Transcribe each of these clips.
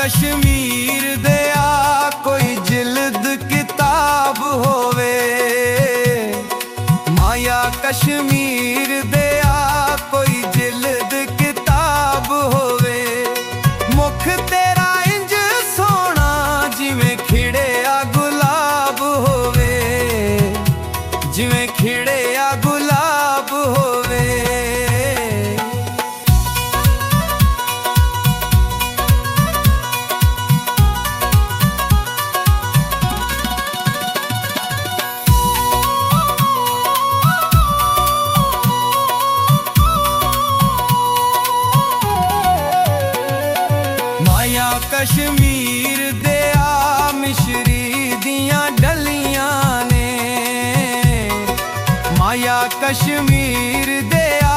कश्मीर दिया कोई जिल्द किताब होवे, माया कश्मीर दिया कोई जिल्द किताब होवे। मुख तेरा इंज सोना जिवें खिड़िया गुलाब होवे, जिवें खिड़िया गुलाब होवे। माया कश्मीर दिया मिश्री दियां डलियां ने, माया कश्मीर दिया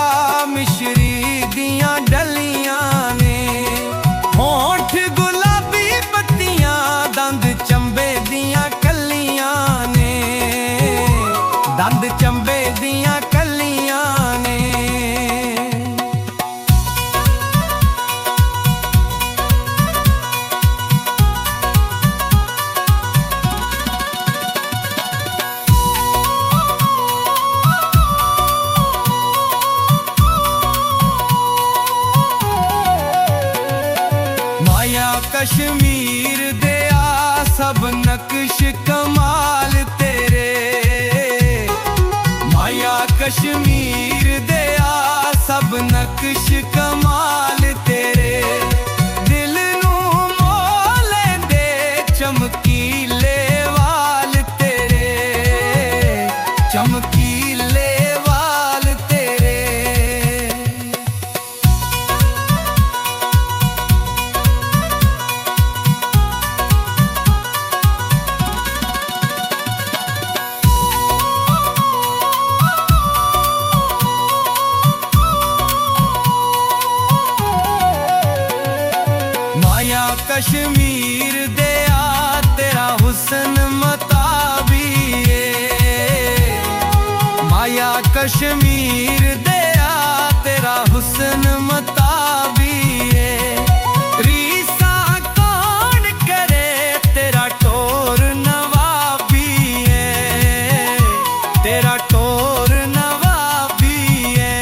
मिश्री दियां डलियां ने। होंठ गुलाबी पत्तियां दंद चंबे दियां कलियां ने, दंद चंबे दियां कलियां ने। माया कश्मीर दिया सब नक्श कमाल तेरे, माया कश्मीर दिया सब नक्श कमाल तेरे। दिल नू मोह लेंदे चमकीले वाल तेरे, चमकीले वाल तेरे। माया कश्मीर दिया तेरा हुस्न मताबी है, माया कश्मीर दिया तेरा हुस्न मताबी है। रीसा कौन करे तेरा टोर नवाबी है, तेरा टोर नवाबी है।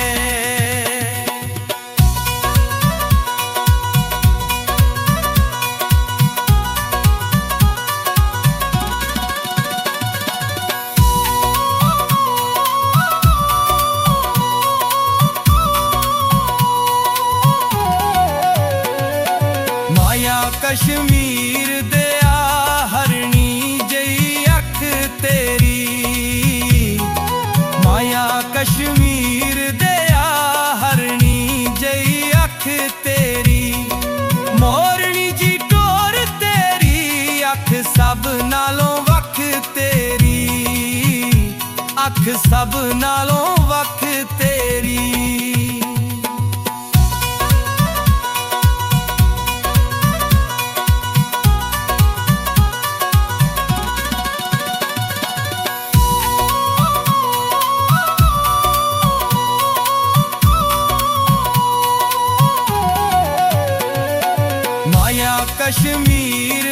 माया कश्मीर दिया हरणी जई अख तेरी, माया कश्मीर दिया हरणी जई अख तेरी। मोरनी जी टोर तेरी अख सब नालों वख तेरी, अख सब नालों वख तेरी। माया कश्मीर